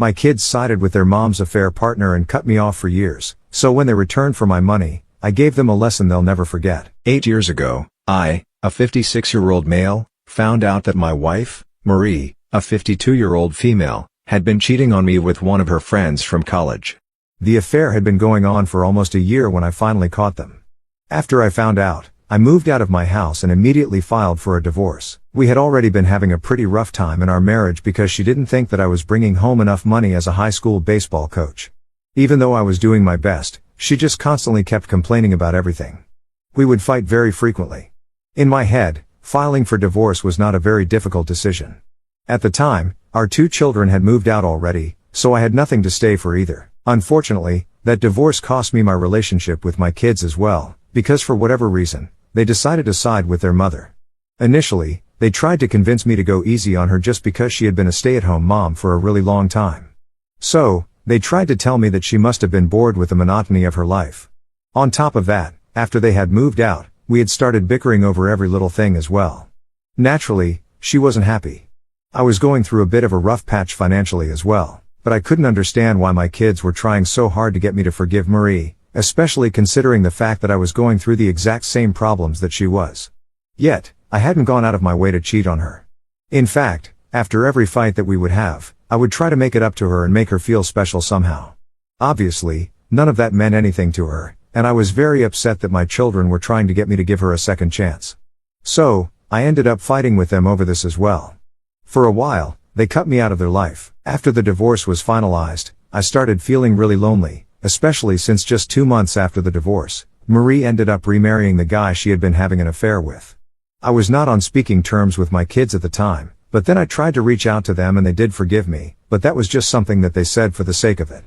My kids sided with their mom's affair partner and cut me off for years, so when they returned for my money, I gave them a lesson they'll never forget. 8 years ago, I, a 56-year-old male, found out that my wife, Marie, a 52-year-old female, had been cheating on me with one of her friends from college. The affair had been going on for almost a year when I finally caught them. After I found out, I moved out of my house and immediately filed for a divorce. We had already been having a pretty rough time in our marriage because she didn't think that I was bringing home enough money as a high school baseball coach. Even though I was doing my best, she just constantly kept complaining about everything. We would fight very frequently. In my head, filing for divorce was not a very difficult decision. At the time, our 2 children had moved out already, so I had nothing to stay for either. Unfortunately, that divorce cost me my relationship with my kids as well, because for whatever reason, they decided to side with their mother. Initially, they tried to convince me to go easy on her just because she had been a stay-at-home mom for a really long time. So, they tried to tell me that she must have been bored with the monotony of her life. On top of that, after they had moved out, we had started bickering over every little thing as well. Naturally, she wasn't happy. I was going through a bit of a rough patch financially as well, but I couldn't understand why my kids were trying so hard to get me to forgive Marie, especially considering the fact that I was going through the exact same problems that she was. Yet, I hadn't gone out of my way to cheat on her. In fact, after every fight that we would have, I would try to make it up to her and make her feel special somehow. Obviously, none of that meant anything to her, and I was very upset that my children were trying to get me to give her a second chance. So, I ended up fighting with them over this as well. For a while, they cut me out of their life. After the divorce was finalized, I started feeling really lonely, especially since just 2 months after the divorce, Marie ended up remarrying the guy she had been having an affair with. I was not on speaking terms with my kids at the time, but then I tried to reach out to them and they did forgive me, but that was just something that they said for the sake of it.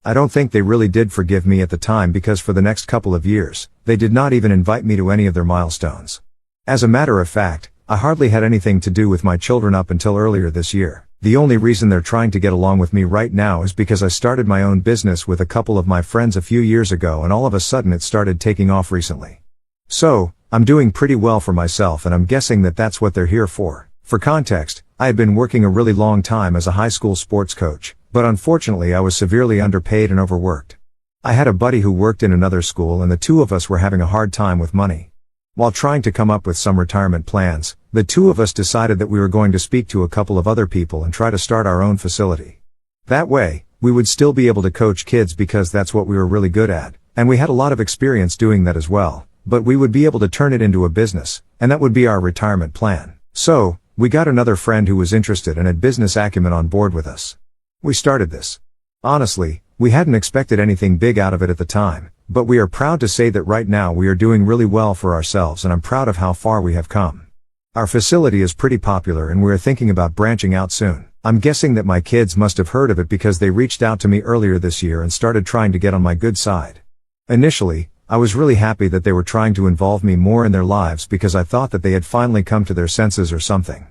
I don't think they really did forgive me at the time because for the next couple of years, they did not even invite me to any of their milestones. As a matter of fact, I hardly had anything to do with my children up until earlier this year. The only reason they're trying to get along with me right now is because I started my own business with a couple of my friends a few years ago and all of a sudden it started taking off recently. So, I'm doing pretty well for myself and I'm guessing that that's what they're here for. For context, I had been working a really long time as a high school sports coach, but unfortunately I was severely underpaid and overworked. I had a buddy who worked in another school and the two of us were having a hard time with money. While trying to come up with some retirement plans, the two of us decided that we were going to speak to a couple of other people and try to start our own facility. That way, we would still be able to coach kids because that's what we were really good at, and we had a lot of experience doing that as well, but we would be able to turn it into a business, and that would be our retirement plan. So, we got another friend who was interested and had business acumen on board with us. We started this. Honestly, we hadn't expected anything big out of it at the time, but we are proud to say that right now we are doing really well for ourselves and I'm proud of how far we have come. Our facility is pretty popular and we are thinking about branching out soon. I'm guessing that my kids must have heard of it because they reached out to me earlier this year and started trying to get on my good side. Initially, I was really happy that they were trying to involve me more in their lives because I thought that they had finally come to their senses or something.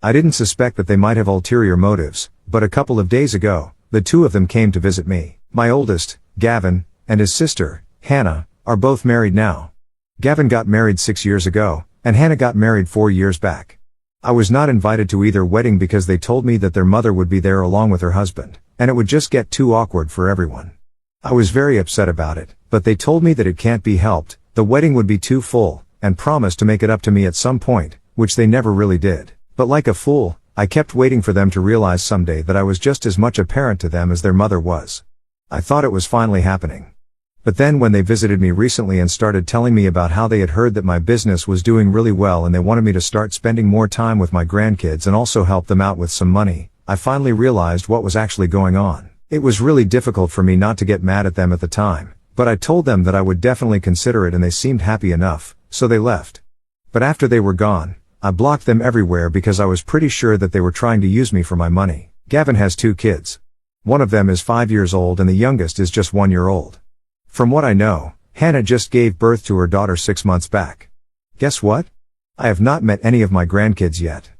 I didn't suspect that they might have ulterior motives, but a couple of days ago, the two of them came to visit me. My oldest, Gavin, and his sister, Hannah, are both married now. Gavin got married 6 years ago, and Hannah got married 4 years back. I was not invited to either wedding because they told me that their mother would be there along with her husband, and it would just get too awkward for everyone. I was very upset about it, but they told me that it can't be helped, the wedding would be too full, and promised to make it up to me at some point, which they never really did. But like a fool, I kept waiting for them to realize someday that I was just as much a parent to them as their mother was. I thought it was finally happening. But then when they visited me recently and started telling me about how they had heard that my business was doing really well and they wanted me to start spending more time with my grandkids and also help them out with some money, I finally realized what was actually going on. It was really difficult for me not to get mad at them at the time, but I told them that I would definitely consider it and they seemed happy enough, so they left. But after they were gone, I blocked them everywhere because I was pretty sure that they were trying to use me for my money. Gavin has 2 kids. One of them is 5 years old and the youngest is just 1 year old. From what I know, Hannah just gave birth to her daughter 6 months back. Guess what? I have not met any of my grandkids yet.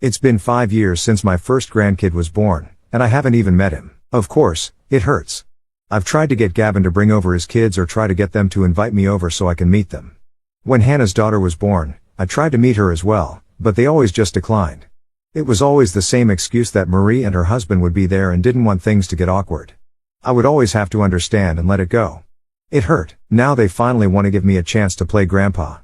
It's been 5 years since my first grandkid was born, and I haven't even met him. Of course, it hurts. I've tried to get Gavin to bring over his kids or try to get them to invite me over so I can meet them. When Hannah's daughter was born, I tried to meet her as well, but they always just declined. It was always the same excuse that Marie and her husband would be there and didn't want things to get awkward. I would always have to understand and let it go. It hurt. Now they finally want to give me a chance to play grandpa.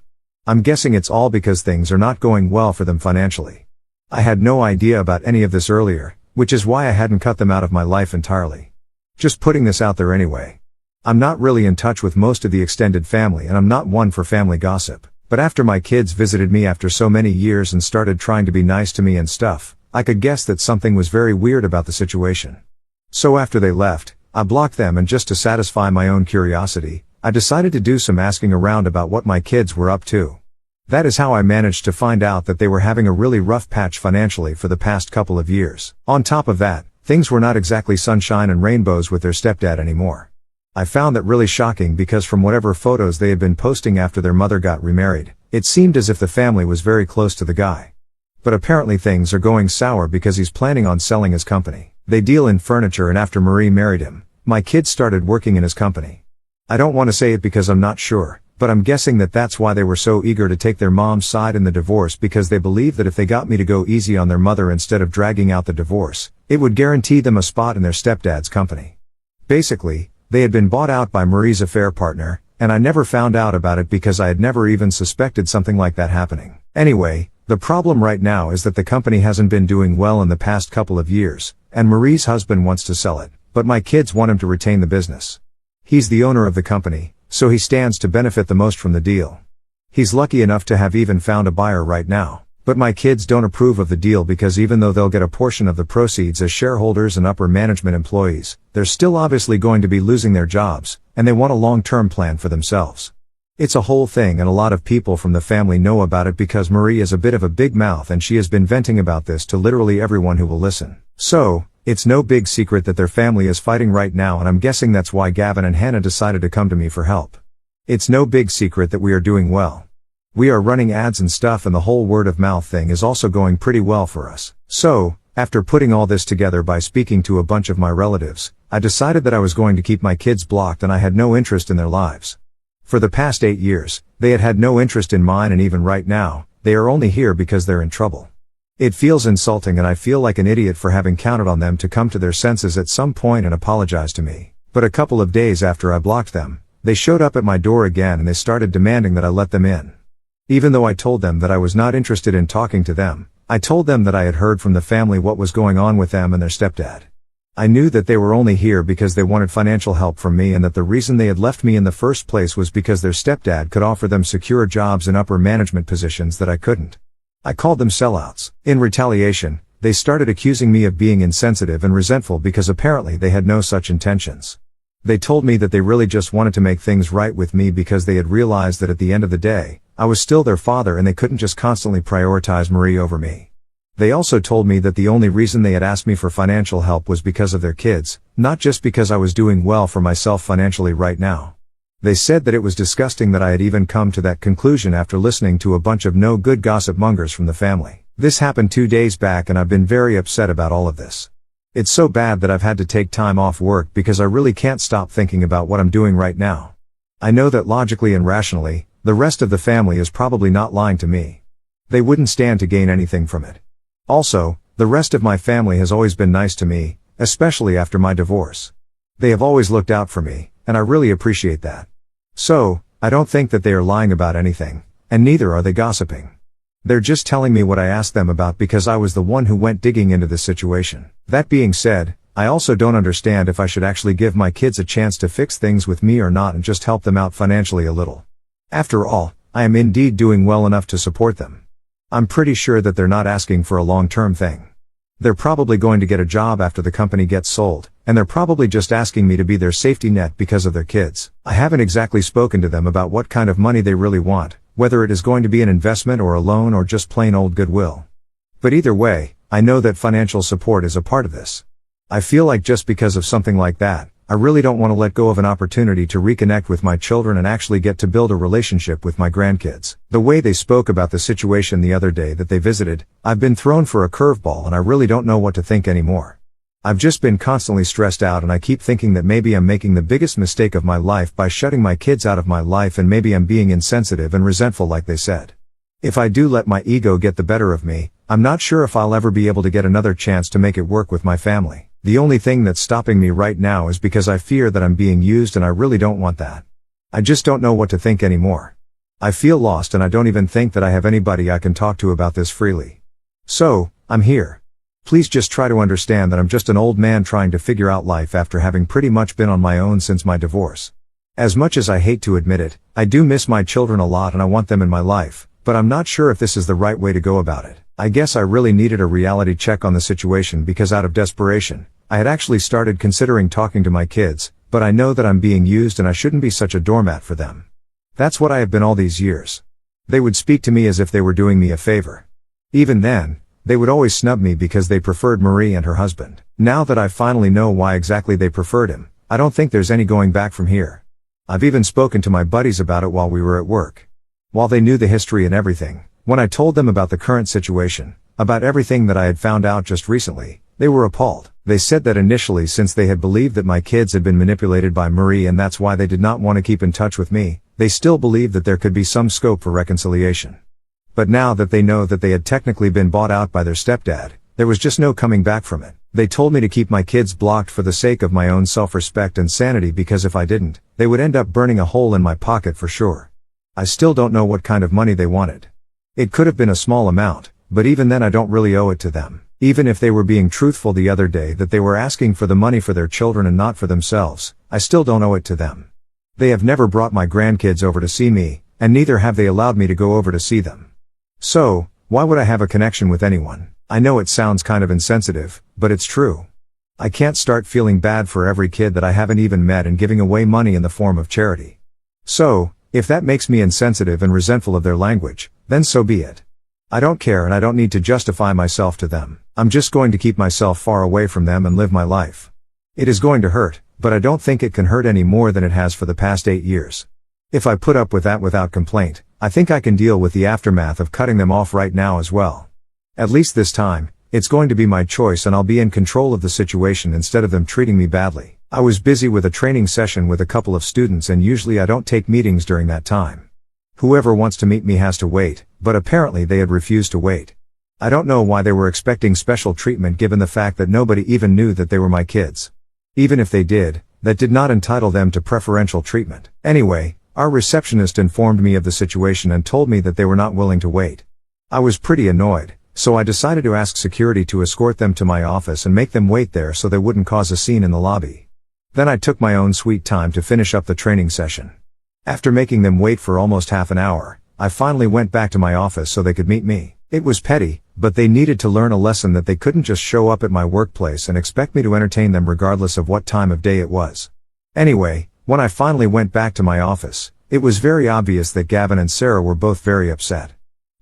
I'm guessing it's all because things are not going well for them financially. I had no idea about any of this earlier, which is why I hadn't cut them out of my life entirely. Just putting this out there anyway. I'm not really in touch with most of the extended family and I'm not one for family gossip, but after my kids visited me after so many years and started trying to be nice to me and stuff, I could guess that something was very weird about the situation. So after they left, I blocked them, and just to satisfy my own curiosity, I decided to do some asking around about what my kids were up to. That is how I managed to find out that they were having a really rough patch financially for the past couple of years. On top of that, things were not exactly sunshine and rainbows with their stepdad anymore. I found that really shocking because from whatever photos they had been posting after their mother got remarried, it seemed as if the family was very close to the guy. But apparently things are going sour because he's planning on selling his company. They deal in furniture, and after Marie married him, my kids started working in his company. I don't want to say it because I'm not sure, but I'm guessing that that's why they were so eager to take their mom's side in the divorce, because they believed that if they got me to go easy on their mother instead of dragging out the divorce, it would guarantee them a spot in their stepdad's company. Basically, they had been bought out by Marie's affair partner, and I never found out about it because I had never even suspected something like that happening. Anyway, the problem right now is that the company hasn't been doing well in the past couple of years, and Marie's husband wants to sell it, but my kids want him to retain the business. He's the owner of the company, so he stands to benefit the most from the deal. He's lucky enough to have even found a buyer right now, but my kids don't approve of the deal because even though they'll get a portion of the proceeds as shareholders and upper management employees, they're still obviously going to be losing their jobs, and they want a long-term plan for themselves. It's a whole thing, and a lot of people from the family know about it because Marie is a bit of a big mouth and she has been venting about this to literally everyone who will listen. So, it's no big secret that their family is fighting right now, and I'm guessing that's why Gavin and Hannah decided to come to me for help. It's no big secret that we are doing well. We are running ads and stuff, and the whole word of mouth thing is also going pretty well for us. So, after putting all this together by speaking to a bunch of my relatives, I decided that I was going to keep my kids blocked and I had no interest in their lives. For the past 8 years, they had had no interest in mine, and even right now, they are only here because they're in trouble. It feels insulting, and I feel like an idiot for having counted on them to come to their senses at some point and apologize to me. But a couple of days after I blocked them, they showed up at my door again and they started demanding that I let them in. Even though I told them that I was not interested in talking to them, I told them that I had heard from the family what was going on with them and their stepdad. I knew that they were only here because they wanted financial help from me, and that the reason they had left me in the first place was because their stepdad could offer them secure jobs in upper management positions that I couldn't. I called them sellouts. In retaliation, they started accusing me of being insensitive and resentful because apparently they had no such intentions. They told me that they really just wanted to make things right with me because they had realized that at the end of the day, I was still their father and they couldn't just constantly prioritize Marie over me. They also told me that the only reason they had asked me for financial help was because of their kids, not just because I was doing well for myself financially right now. They said that it was disgusting that I had even come to that conclusion after listening to a bunch of no-good gossip mongers from the family. This happened 2 days back, and I've been very upset about all of this. It's so bad that I've had to take time off work because I really can't stop thinking about what I'm doing right now. I know that logically and rationally, the rest of the family is probably not lying to me. They wouldn't stand to gain anything from it. Also, the rest of my family has always been nice to me, especially after my divorce. They have always looked out for me, and I really appreciate that. So, I don't think that they are lying about anything, and neither are they gossiping. They're just telling me what I asked them about because I was the one who went digging into this situation. That being said, I also don't understand if I should actually give my kids a chance to fix things with me or not and just help them out financially a little. After all, I am indeed doing well enough to support them. I'm pretty sure that they're not asking for a long-term thing. They're probably going to get a job after the company gets sold, and they're probably just asking me to be their safety net because of their kids. I haven't exactly spoken to them about what kind of money they really want, whether it is going to be an investment or a loan or just plain old goodwill. But either way, I know that financial support is a part of this. I feel like just because of something like that, I really don't want to let go of an opportunity to reconnect with my children and actually get to build a relationship with my grandkids. The way they spoke about the situation the other day that they visited, I've been thrown for a curveball and I really don't know what to think anymore. I've just been constantly stressed out, and I keep thinking that maybe I'm making the biggest mistake of my life by shutting my kids out of my life, and maybe I'm being insensitive and resentful like they said. If I do let my ego get the better of me, I'm not sure if I'll ever be able to get another chance to make it work with my family. The only thing that's stopping me right now is because I fear that I'm being used and I really don't want that. I just don't know what to think anymore. I feel lost and I don't even think that I have anybody I can talk to about this freely. So, I'm here. Please just try to understand that I'm just an old man trying to figure out life after having pretty much been on my own since my divorce. As much as I hate to admit it, I do miss my children a lot and I want them in my life, but I'm not sure if this is the right way to go about it. I guess I really needed a reality check on the situation because out of desperation, I had actually started considering talking to my kids, but I know that I'm being used and I shouldn't be such a doormat for them. That's what I have been all these years. They would speak to me as if they were doing me a favor. Even then, they would always snub me because they preferred Marie and her husband. Now that I finally know why exactly they preferred him, I don't think there's any going back from here. I've even spoken to my buddies about it while we were at work. While they knew the history and everything, when I told them about the current situation, about everything that I had found out just recently, they were appalled. They said that initially, since they had believed that my kids had been manipulated by Marie and that's why they did not want to keep in touch with me, they still believed that there could be some scope for reconciliation. But now that they know that they had technically been bought out by their stepdad, there was just no coming back from it. They told me to keep my kids blocked for the sake of my own self-respect and sanity because if I didn't, they would end up burning a hole in my pocket for sure. I still don't know what kind of money they wanted. It could have been a small amount, but even then I don't really owe it to them. Even if they were being truthful the other day that they were asking for the money for their children and not for themselves, I still don't owe it to them. They have never brought my grandkids over to see me, and neither have they allowed me to go over to see them. So, why would I have a connection with anyone? I know it sounds kind of insensitive, but it's true. I can't start feeling bad for every kid that I haven't even met and giving away money in the form of charity. So, if that makes me insensitive and resentful of their language, then so be it. I don't care and I don't need to justify myself to them. I'm just going to keep myself far away from them and live my life. It is going to hurt, but I don't think it can hurt any more than it has for the past 8 years. If I put up with that without complaint, I think I can deal with the aftermath of cutting them off right now as well. At least this time, it's going to be my choice and I'll be in control of the situation instead of them treating me badly. I was busy with a training session with a couple of students and usually I don't take meetings during that time. Whoever wants to meet me has to wait, but apparently they had refused to wait. I don't know why they were expecting special treatment given the fact that nobody even knew that they were my kids. Even if they did, that did not entitle them to preferential treatment. Anyway, our receptionist informed me of the situation and told me that they were not willing to wait. I was pretty annoyed, so I decided to ask security to escort them to my office and make them wait there so they wouldn't cause a scene in the lobby. Then I took my own sweet time to finish up the training session. After making them wait for almost half an hour, I finally went back to my office so they could meet me. It was petty, but they needed to learn a lesson that they couldn't just show up at my workplace and expect me to entertain them regardless of what time of day it was. Anyway, when I finally went back to my office, it was very obvious that Gavin and Sarah were both very upset.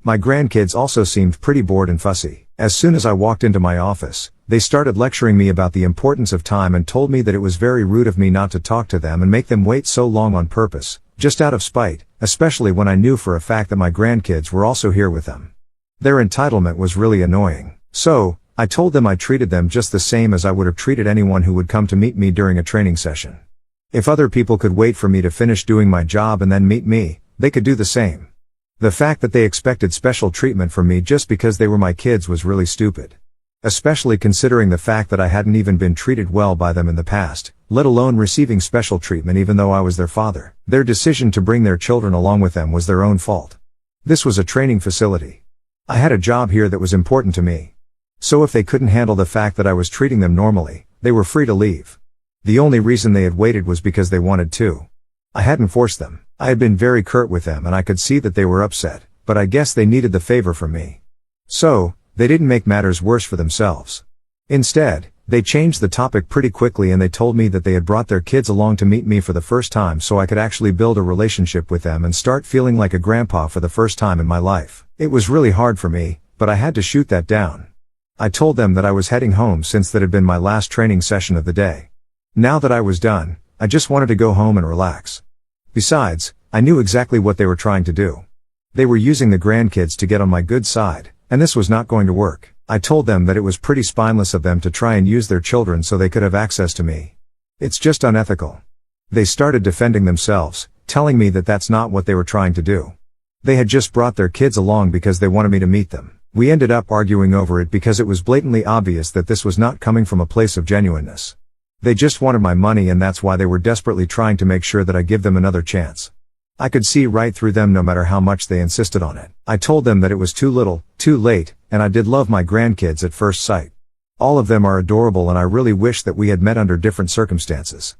My grandkids also seemed pretty bored and fussy. As soon as I walked into my office, they started lecturing me about the importance of time and told me that it was very rude of me not to talk to them and make them wait so long on purpose, just out of spite, especially when I knew for a fact that my grandkids were also here with them. Their entitlement was really annoying. So, I told them I treated them just the same as I would have treated anyone who would come to meet me during a training session. If other people could wait for me to finish doing my job and then meet me, they could do the same. The fact that they expected special treatment from me just because they were my kids was really stupid. Especially considering the fact that I hadn't even been treated well by them in the past, let alone receiving special treatment even though I was their father. Their decision to bring their children along with them was their own fault. This was a training facility. I had a job here that was important to me. So if they couldn't handle the fact that I was treating them normally, they were free to leave. The only reason they had waited was because they wanted to. I hadn't forced them. I had been very curt with them and I could see that they were upset, but I guess they needed the favor from me. So, they didn't make matters worse for themselves. Instead, they changed the topic pretty quickly and they told me that they had brought their kids along to meet me for the first time so I could actually build a relationship with them and start feeling like a grandpa for the first time in my life. It was really hard for me, but I had to shoot that down. I told them that I was heading home since that had been my last training session of the day. Now that I was done, I just wanted to go home and relax. Besides, I knew exactly what they were trying to do. They were using the grandkids to get on my good side, and this was not going to work. I told them that it was pretty spineless of them to try and use their children so they could have access to me. It's just unethical. They started defending themselves, telling me that that's not what they were trying to do. They had just brought their kids along because they wanted me to meet them. We ended up arguing over it because it was blatantly obvious that this was not coming from a place of genuineness. They just wanted my money, and that's why they were desperately trying to make sure that I give them another chance. I could see right through them no matter how much they insisted on it. I told them that it was too little, too late, and I did love my grandkids at first sight. All of them are adorable, and I really wish that we had met under different circumstances.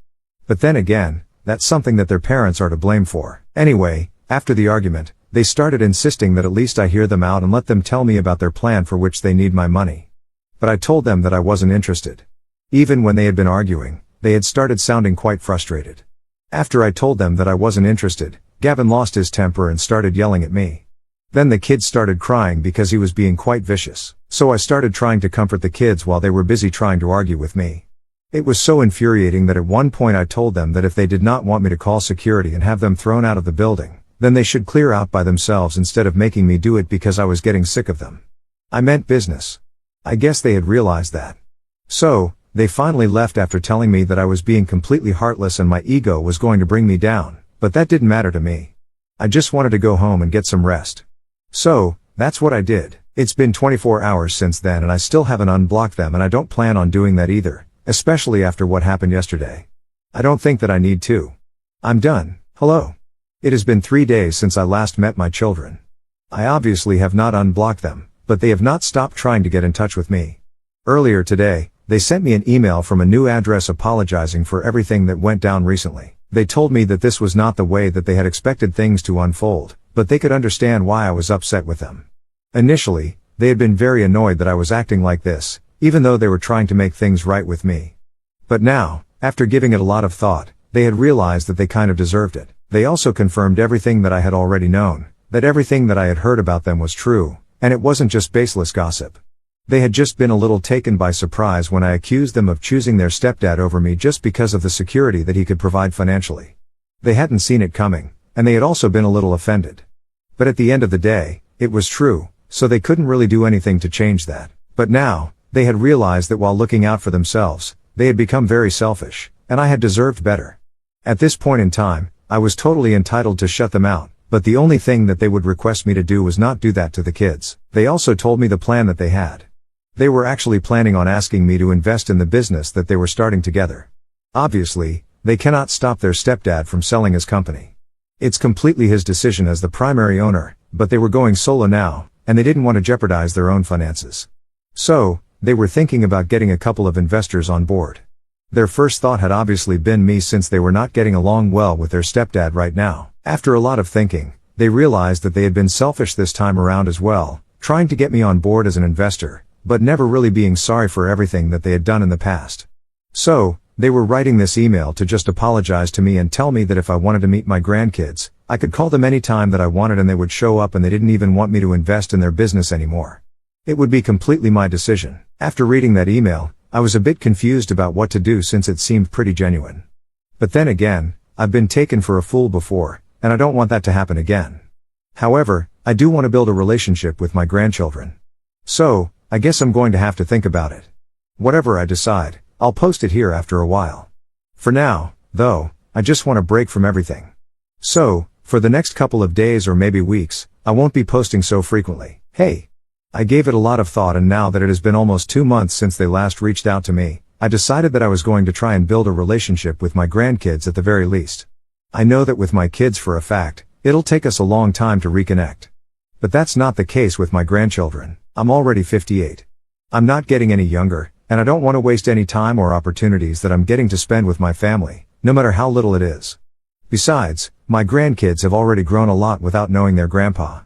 But then again, that's something that their parents are to blame for. Anyway, after the argument, they started insisting that at least I hear them out and let them tell me about their plan for which they need my money. But I told them that I wasn't interested. Even when they had been arguing, they had started sounding quite frustrated. After I told them that I wasn't interested, Gavin lost his temper and started yelling at me. Then the kids started crying because he was being quite vicious, so I started trying to comfort the kids while they were busy trying to argue with me. It was so infuriating that at one point I told them that if they did not want me to call security and have them thrown out of the building, then they should clear out by themselves instead of making me do it because I was getting sick of them. I meant business. I guess they had realized that. So, they finally left after telling me that I was being completely heartless and my ego was going to bring me down, but that didn't matter to me. I just wanted to go home and get some rest. So, that's what I did. It's been 24 hours since then and I still haven't unblocked them, and I don't plan on doing that either, especially after what happened yesterday. I don't think that I need to. I'm done. Hello. It has been 3 days since I last met my children. I obviously have not unblocked them, but they have not stopped trying to get in touch with me. Earlier today, they sent me an email from a new address apologizing for everything that went down recently. They told me that this was not the way that they had expected things to unfold, but they could understand why I was upset with them. Initially, they had been very annoyed that I was acting like this, even though they were trying to make things right with me. But now, after giving it a lot of thought, they had realized that they kind of deserved it. They also confirmed everything that I had already known, that everything that I had heard about them was true, and it wasn't just baseless gossip. They had just been a little taken by surprise when I accused them of choosing their stepdad over me just because of the security that he could provide financially. They hadn't seen it coming, and they had also been a little offended. But at the end of the day, it was true, so they couldn't really do anything to change that. But now, they had realized that while looking out for themselves, they had become very selfish, and I had deserved better. At this point in time, I was totally entitled to shut them out, but the only thing that they would request me to do was not do that to the kids. They also told me the plan that they had. They were actually planning on asking me to invest in the business that they were starting together. Obviously, they cannot stop their stepdad from selling his company. It's completely his decision as the primary owner, but they were going solo now, and they didn't want to jeopardize their own finances. So, they were thinking about getting a couple of investors on board. Their first thought had obviously been me, since they were not getting along well with their stepdad right now. After a lot of thinking, they realized that they had been selfish this time around as well, trying to get me on board as an investor, but never really being sorry for everything that they had done in the past. So, they were writing this email to just apologize to me and tell me that if I wanted to meet my grandkids, I could call them any time that I wanted and they would show up, and they didn't even want me to invest in their business anymore. It would be completely my decision. After reading that email, I was a bit confused about what to do since it seemed pretty genuine. But then again, I've been taken for a fool before, and I don't want that to happen again. However, I do want to build a relationship with my grandchildren. So, I guess I'm going to have to think about it. Whatever I decide, I'll post it here after a while. For now, though, I just want a break from everything. So, for the next couple of days or maybe weeks, I won't be posting so frequently. Hey! I gave it a lot of thought, and now that it has been almost 2 months since they last reached out to me, I decided that I was going to try and build a relationship with my grandkids at the very least. I know that with my kids for a fact, it'll take us a long time to reconnect. But that's not the case with my grandchildren. I'm already 58. I'm not getting any younger, and I don't want to waste any time or opportunities that I'm getting to spend with my family, no matter how little it is. Besides, my grandkids have already grown a lot without knowing their grandpa.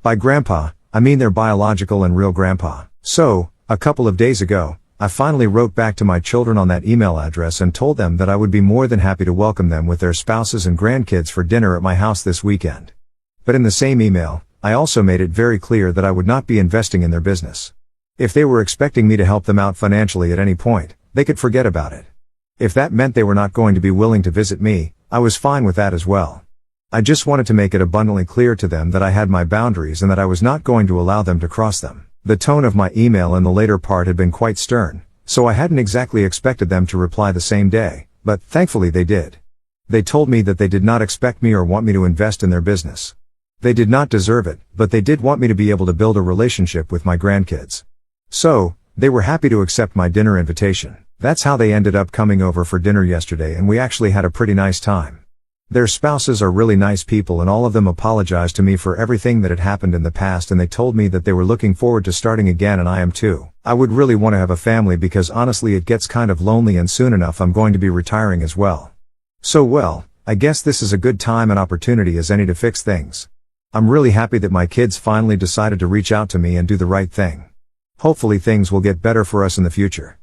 By grandpa, I mean their biological and real grandpa. So, a couple of days ago, I finally wrote back to my children on that email address and told them that I would be more than happy to welcome them with their spouses and grandkids for dinner at my house this weekend. But in the same email, I also made it very clear that I would not be investing in their business. If they were expecting me to help them out financially at any point, they could forget about it. If that meant they were not going to be willing to visit me, I was fine with that as well. I just wanted to make it abundantly clear to them that I had my boundaries and that I was not going to allow them to cross them. The tone of my email in the later part had been quite stern, so I hadn't exactly expected them to reply the same day, but thankfully they did. They told me that they did not expect me or want me to invest in their business. They did not deserve it, but they did want me to be able to build a relationship with my grandkids. So, they were happy to accept my dinner invitation. That's how they ended up coming over for dinner yesterday, and we actually had a pretty nice time. Their spouses are really nice people, and all of them apologized to me for everything that had happened in the past, and they told me that they were looking forward to starting again, and I am too. I would really want to have a family because honestly it gets kind of lonely, and soon enough I'm going to be retiring as well. So well, I guess this is a good time and opportunity as any to fix things. I'm really happy that my kids finally decided to reach out to me and do the right thing. Hopefully things will get better for us in the future.